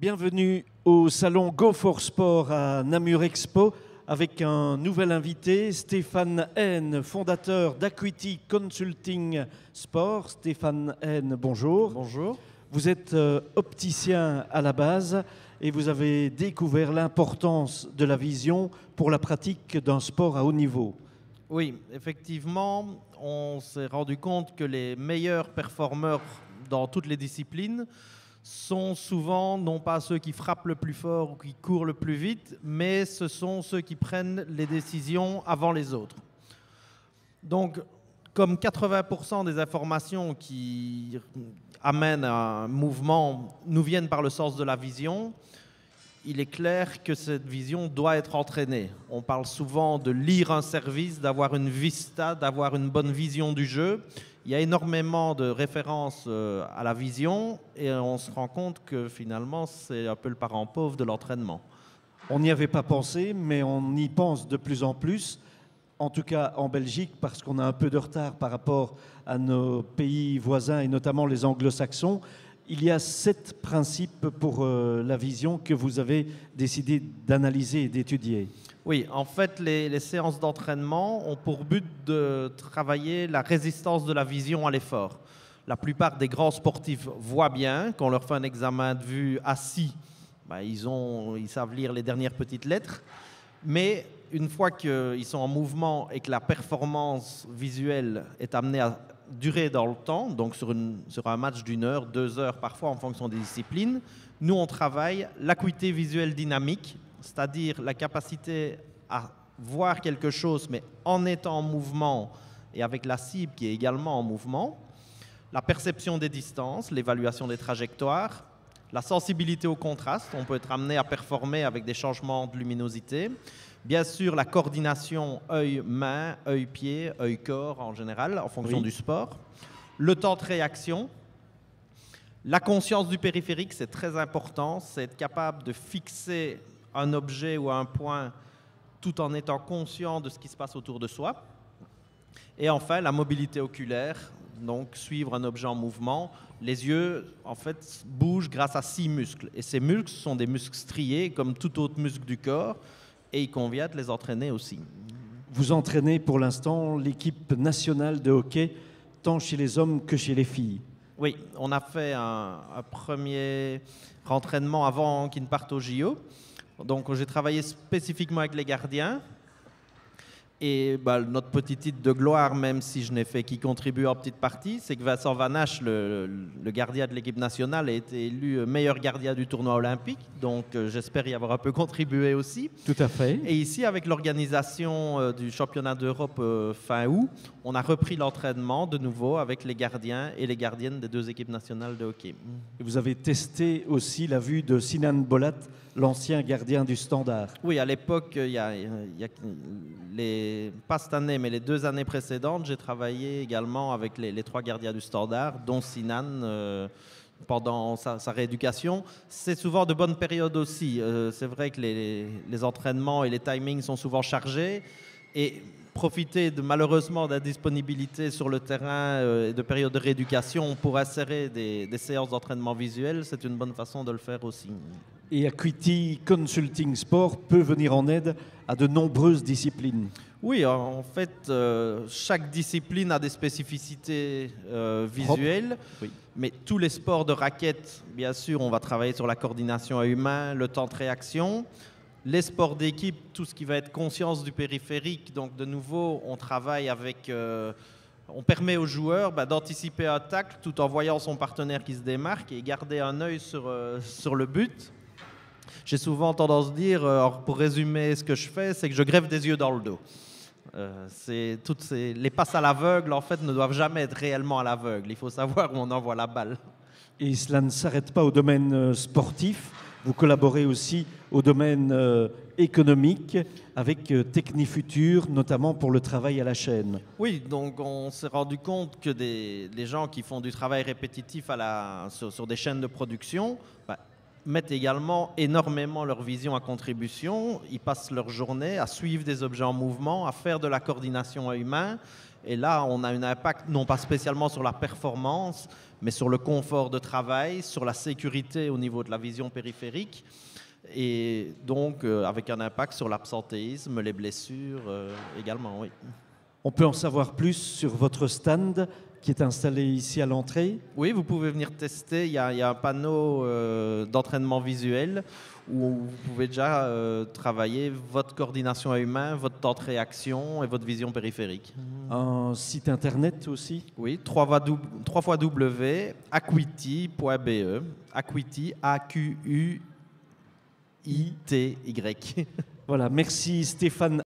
Bienvenue au salon Go for Sport à Namur Expo avec un nouvel invité, Stéphane Haine, fondateur d'Acuity Consulting Sport. Stéphane Haine, bonjour. Bonjour. Vous êtes opticien à la base et vous avez découvert l'importance de la vision pour la pratique d'un sport à haut niveau. Oui, effectivement, on s'est rendu compte que les meilleurs performeurs dans toutes les disciplines sont souvent non pas ceux qui frappent le plus fort ou qui courent le plus vite, mais ce sont ceux qui prennent les décisions avant les autres. Donc, comme 80% des informations qui amènent à un mouvement nous viennent par le sens de la vision, il est clair que cette vision doit être entraînée. On parle souvent de lire un service, d'avoir une vista, d'avoir une bonne vision du jeu. Il y a énormément de références à la vision et on se rend compte que finalement, c'est un peu le parent pauvre de l'entraînement. On n'y avait pas pensé, mais on y pense de plus en plus, en tout cas en Belgique, parce qu'on a un peu de retard par rapport à nos pays voisins et notamment les anglo-saxons. Il y a 7 principes pour la vision que vous avez décidé d'analyser et d'étudier. Oui, en fait, les séances d'entraînement ont pour but de travailler la résistance de la vision à l'effort. La plupart des grands sportifs voient bien. Quand on leur fait un examen de vue assis, ils savent lire les dernières petites lettres. Mais une fois qu'ils sont en mouvement et que la performance visuelle est amenée à durer dans le temps, donc sur un match d'1 heure, 2 heures parfois en fonction des disciplines, nous on travaille l'acuité visuelle dynamique, c'est-à-dire la capacité à voir quelque chose mais en étant en mouvement et avec la cible qui est également en mouvement, la perception des distances, l'évaluation des trajectoires, la sensibilité au contraste, on peut être amené à performer avec des changements de luminosité, bien sûr la coordination œil-main, œil-pied, œil-corps en général en fonction du sport, le temps de réaction, la conscience du périphérique, c'est très important, c'est être capable de fixer un objet ou un point tout en étant conscient de ce qui se passe autour de soi. Et enfin, la mobilité oculaire, donc suivre un objet en mouvement. Les yeux, en fait, bougent grâce à 6 muscles. Et ces muscles sont des muscles striés, comme tout autre muscle du corps, et il convient de les entraîner aussi. Vous entraînez pour l'instant l'équipe nationale de hockey, tant chez les hommes que chez les filles. Oui, on a fait un premier entraînement avant qu'ils ne partent au JO. Donc j'ai travaillé spécifiquement avec les gardiens et notre petit titre de gloire, même si je n'ai fait qu'y contribuer en petite partie, c'est que Vincent Vanache, le gardien de l'équipe nationale, a été élu meilleur gardien du tournoi olympique. Donc j'espère y avoir un peu contribué aussi. Tout à fait. Et ici, avec l'organisation du championnat d'Europe fin août, on a repris l'entraînement de nouveau avec les gardiens et les gardiennes des 2 équipes nationales de hockey. Et vous avez testé aussi la vue de Sinan Bolat, l'ancien gardien du Standard. Oui, à l'époque, pas cette année, mais les 2 années précédentes, j'ai travaillé également avec les 3 gardiens du Standard, dont Sinan pendant sa rééducation. C'est souvent de bonnes périodes aussi. C'est vrai que les entraînements et les timings sont souvent chargés et profiter malheureusement de la disponibilité sur le terrain et de périodes de rééducation pour insérer des séances d'entraînement visuel, c'est une bonne façon de le faire aussi. Et Acuity Consulting Sport peut venir en aide à de nombreuses disciplines. Oui, en fait, chaque discipline a des spécificités visuelles, oui. Mais tous les sports de raquettes, bien sûr, on va travailler sur la coordination humaine, le temps de réaction. Les sports d'équipe, tout ce qui va être conscience du périphérique, donc de nouveau, on travaille avec... on permet aux joueurs d'anticiper un tacle tout en voyant son partenaire qui se démarque et garder un œil sur le but. J'ai souvent tendance à dire, pour résumer ce que je fais, c'est que je greffe des yeux dans le dos. Les passes à l'aveugle, en fait, ne doivent jamais être réellement à l'aveugle. Il faut savoir où on envoie la balle. Et cela ne s'arrête pas au domaine sportif. Vous collaborez aussi au domaine économique avec Technifutur, notamment pour le travail à la chaîne. Oui, donc on s'est rendu compte que les gens qui font du travail répétitif sur des chaînes de production mettent également énormément leur vision à contribution. Ils passent leur journée à suivre des objets en mouvement, à faire de la coordination œil-main Et là, on a un impact non pas spécialement sur la performance, mais sur le confort de travail, sur la sécurité au niveau de la vision périphérique, et donc avec un impact sur l'absentéisme, les blessures également, oui. On peut en savoir plus sur votre stand qui est installé ici à l'entrée. Oui, vous pouvez venir tester. Il y a un panneau d'entraînement visuel où vous pouvez déjà travailler votre coordination à humain, votre temps de réaction et votre vision périphérique. Un site internet aussi. Oui, www.acuity.be. Acuity, A-Q-U-I-T-Y. Voilà, merci Stéphane